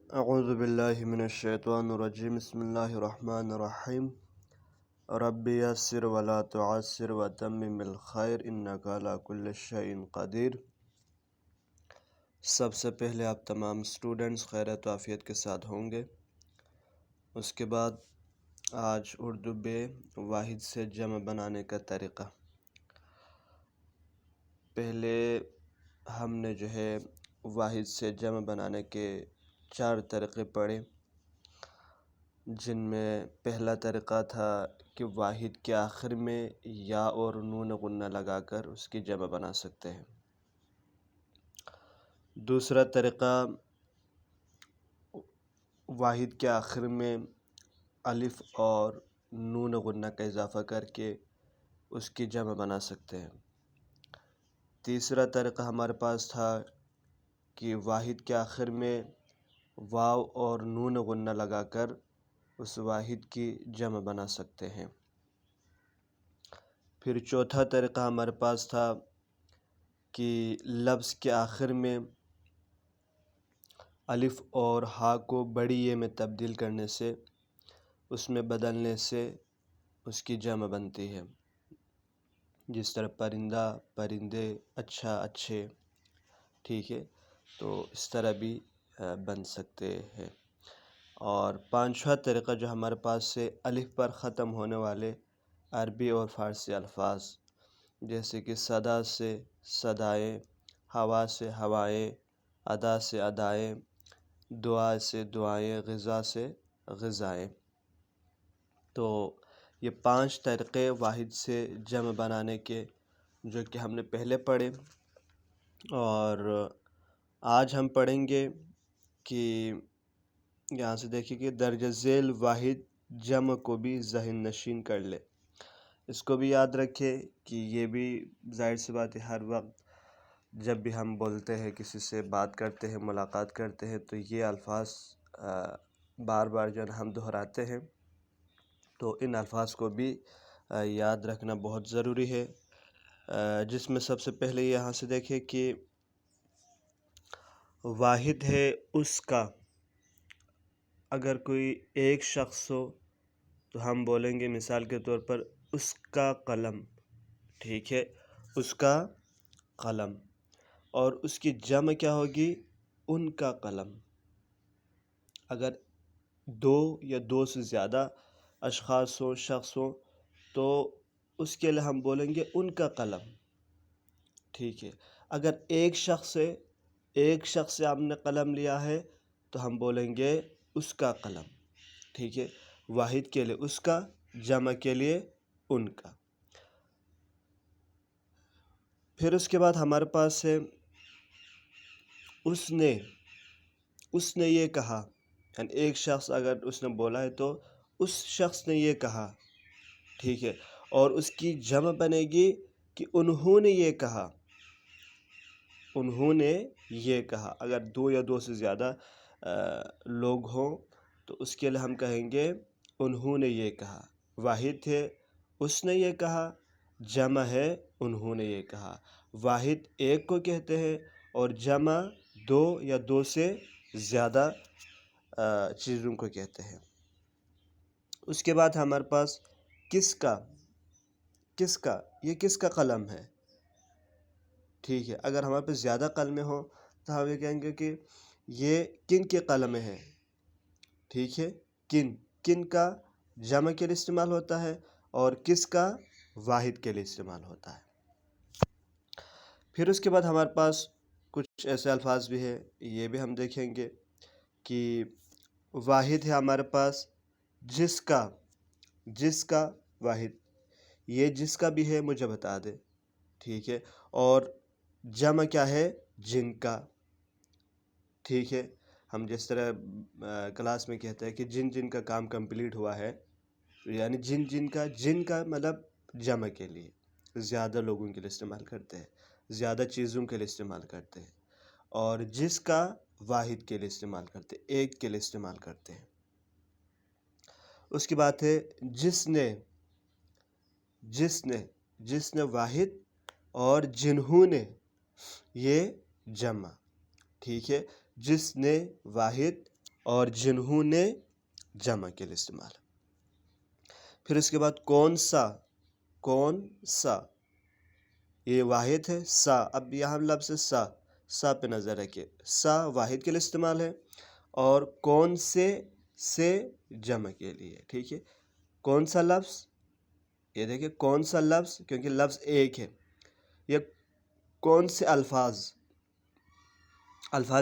اعوذ باللہ من الشیطان الرجیم بسم اللہ الرحمن الرحیم رب یسر ولا تعسر وتمم بالخیر انک علی کل شیء قدیر۔ سب سے پہلے آپ تمام اسٹوڈنٹس خیرت و عافیت کے ساتھ ہوں گے۔ اس کے بعد آج اردو بے واحد سے جمع بنانے کا طریقہ۔ پہلے ہم نے واحد سے جمع بنانے کے 4 طریقے پڑھے، جن میں پہلا طریقہ تھا کہ واحد کے آخر میں یا اور نون غنہ لگا کر اس کی جمع بنا سکتے ہیں۔ دوسرا طریقہ واحد کے آخر میں الف اور نون غنہ کا اضافہ کر کے اس کی جمع بنا سکتے ہیں۔ تیسرا طریقہ ہمارے پاس تھا کہ واحد کے آخر میں واو اور نون غنہ لگا کر اس واحد کی جمع بنا سکتے ہیں۔ پھر چوتھا طریقہ ہمارے پاس تھا کہ لفظ کے آخر میں الف اور ہا کو بڑی یہ میں تبدیل کرنے سے، اس میں بدلنے سے اس کی جمع بنتی ہے، جس طرح پرندہ، پرندے، اچھا، اچھے، ٹھیک ہے، تو اس طرح بھی بن سکتے ہیں۔ اور پانچواں طریقہ جو ہمارے پاس سے الف پر ختم ہونے والے عربی اور فارسی الفاظ، جیسے کہ صدا سے صدائیں، ہوا سے ہوائیں، ادا سے ادائیں، دعا سے دعائیں، غذا سے غذائیں۔ تو یہ 5 طریقے واحد سے جمع بنانے کے جو کہ ہم نے پہلے پڑھے، اور آج ہم پڑھیں گے کہ یہاں سے دیکھیں کہ درج ذیل واحد جمع کو بھی ذہن نشین کر لے۔ اس کو بھی یاد رکھے کہ یہ بھی ظاہر سی بات ہے، ہر وقت جب بھی ہم بولتے ہیں، کسی سے بات کرتے ہیں، ملاقات کرتے ہیں، تو یہ الفاظ بار بار جو ہم دہراتے ہیں، تو ان الفاظ کو بھی یاد رکھنا بہت ضروری ہے۔ جس میں سب سے پہلے یہاں سے دیکھیں کہ واحد ہے اس کا، اگر کوئی ایک شخص ہو تو ہم بولیں گے مثال کے طور پر اس کا قلم، ٹھیک ہے، اس کا قلم، اور اس کی جمع کیا ہوگی؟ ان کا قلم۔ اگر 2 یا 2 سے زیادہ اشخاص ہوں، شخص ہوں، تو اس کے لیے ہم بولیں گے ان کا قلم، ٹھیک ہے۔ اگر ایک شخص سے ہم نے قلم لیا ہے تو ہم بولیں گے اس کا قلم، ٹھیک ہے۔ واحد کے لیے اس کا، جمع کے لیے ان کا۔ پھر اس کے بعد ہمارے پاس ہے اس نے یہ کہا، یعنی ایک شخص اگر اس نے بولا ہے تو اس شخص نے یہ کہا، ٹھیک ہے، اور اس کی جمع بنے گی کہ انہوں نے یہ کہا، انہوں نے یہ کہا۔ اگر 2 یا 2 سے زیادہ لوگ ہوں تو اس کے لیے ہم کہیں گے انہوں نے یہ کہا۔ واحد ہے اس نے یہ کہا، جمع ہے انہوں نے یہ کہا۔ واحد ایک کو کہتے ہیں اور جمع 2 یا 2 سے زیادہ چیزوں کو کہتے ہیں۔ اس کے بعد ہمارے پاس کس کا، یہ کس کا قلم ہے، ٹھیک ہے۔ اگر ہمارے پاس زیادہ قلمیں ہوں تو ہم یہ کہیں گے کہ یہ کن کے قلمیں ہیں، ٹھیک ہے۔ کن کا جمع کے لیے استعمال ہوتا ہے اور کس کا واحد کے لیے استعمال ہوتا ہے۔ پھر اس کے بعد ہمارے پاس کچھ ایسے الفاظ بھی ہیں، یہ بھی ہم دیکھیں گے کہ واحد ہے ہمارے پاس جس کا واحد، یہ جس کا بھی ہے مجھے بتا دے، ٹھیک ہے، اور جمع کیا ہے؟ جن کا، ٹھیک ہے۔ ہم جس طرح کلاس میں کہتے ہیں کہ جن کا کام کمپلیٹ ہوا ہے، یعنی جن کا مطلب جمع کے لیے، زیادہ لوگوں کے لیے استعمال کرتے ہیں، زیادہ چیزوں کے لیے استعمال کرتے ہیں، اور جس کا واحد کے لیے استعمال کرتے ہیں، ایک کے لیے استعمال کرتے ہیں۔ اس کی بات ہے جس نے واحد، اور جنہوں نے یہ جمع، ٹھیک ہے۔ جس نے واحد، اور جنہوں نے جمع کے لیے استعمال ہے۔ پھر اس کے بعد کون سا، کون سا، یہ واحد ہے سا، اب یہاں لفظ سا پہ نظر رکھیے، سا واحد کے لیے استعمال ہے اور کون سے جمع کے لیے، ٹھیک ہے۔ کون سا لفظ، یہ دیکھیں کون سا لفظ، کیونکہ لفظ ایک ہے، یہ کون سے الفاظ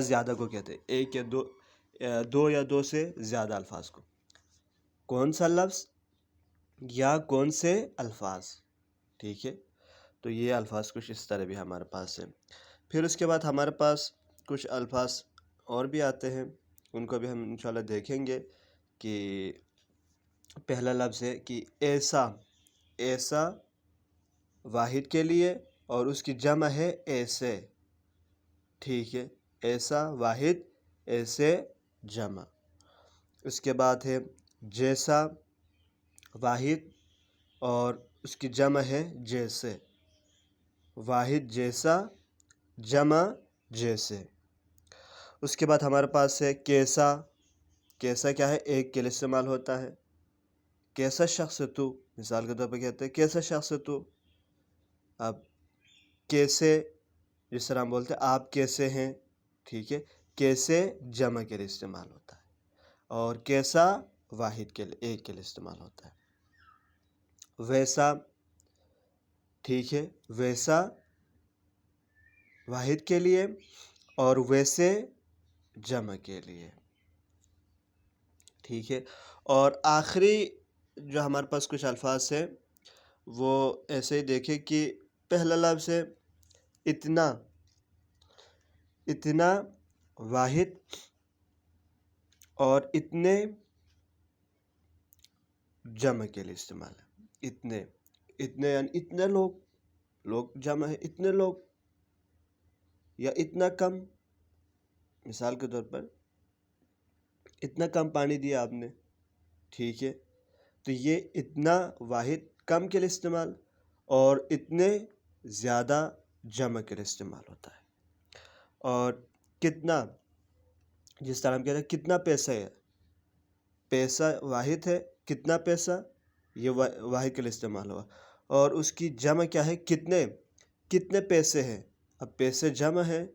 زیادہ کو کہتے ہیں، ایک یا دو یا دو سے زیادہ الفاظ کو، کون سا لفظ یا کون سے الفاظ، ٹھیک ہے۔ تو یہ الفاظ کچھ اس طرح بھی ہمارے پاس ہے۔ پھر اس کے بعد ہمارے پاس کچھ الفاظ اور بھی آتے ہیں، ان کو بھی ہم انشاءاللہ دیکھیں گے۔ کہ پہلا لفظ ہے کہ ایسا واحد کے لیے اور اس کی جمع ہے ایسے، ٹھیک ہے، ایسا واحد ایسے جمع۔ اس کے بعد ہے جیسا واحد اور اس کی جمع ہے جیسے، واحد جیسا جمع جیسے۔ اس کے بعد ہمارے پاس ہے کیسا کیا ہے، ایک کے لیے استعمال ہوتا ہے، کیسا شخص تو، مثال کے طور پہ کہتے ہیں کیسا شخص تو۔ اب کیسے، جس طرح ہم بولتے ہیں آپ کیسے ہیں، ٹھیک ہے، کیسے جمع کے لیے استعمال ہوتا ہے، اور کیسا واحد کے لیے، ایک کے لیے استعمال ہوتا ہے۔ ویسا، ٹھیک ہے، ویسا واحد کے لیے اور ویسے جمع کے لیے، ٹھیک ہے۔ اور آخری جو ہمارے پاس کچھ الفاظ ہیں وہ ایسے ہی دیکھیں کہ پہلا لفظ ہے اتنا واحد اور اتنے جمع کے لیے استعمال ہے۔ اتنے یعنی اتنے لوگ جمع ہے، اتنے لوگ، یا اتنا کم، مثال کے طور پر اتنا کم پانی دیا آپ نے، ٹھیک ہے۔ تو یہ اتنا واحد کم کے لیے استعمال اور اتنے زیادہ جمع کے لیے استعمال ہوتا ہے۔ اور کتنا، جس طرح ہم کہتے ہیں کتنا پیسہ ہے، پیسہ واحد ہے، کتنا پیسہ، یہ واحد کے لیے استعمال ہوا، اور اس کی جمع کیا ہے، کتنے پیسے ہیں، اب پیسے جمع ہے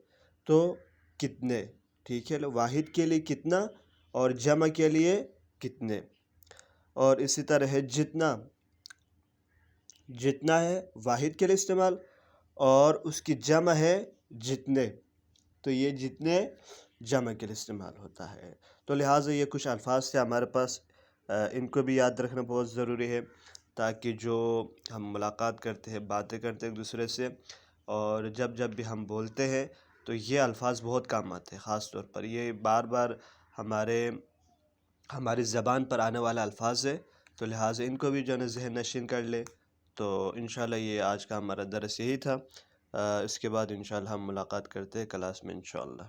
تو کتنے، ٹھیک ہے، واحد کے لیے کتنا اور جمع کے لیے کتنے۔ اور اسی طرح ہے جتنا ہے واحد کے لیے استعمال اور اس کی جمع ہے جتنے، تو یہ جتنے جمع کے لیے استعمال ہوتا ہے۔ تو لہٰذا یہ کچھ الفاظ تھے ہمارے پاس، ان کو بھی یاد رکھنا بہت ضروری ہے، تاکہ جو ہم ملاقات کرتے ہیں، باتیں کرتے ہیں ایک دوسرے سے، اور جب بھی ہم بولتے ہیں تو یہ الفاظ بہت کام آتے ہیں، خاص طور پر یہ بار بار ہماری زبان پر آنے والا الفاظ ہے، تو لہٰذا ان کو بھی جو ہے نا ذہن نشین کر لے۔ تو انشاءاللہ یہ آج کا ہمارا درس یہی تھا، اس کے بعد انشاءاللہ ہم ملاقات کرتے ہیں کلاس میں انشاءاللہ۔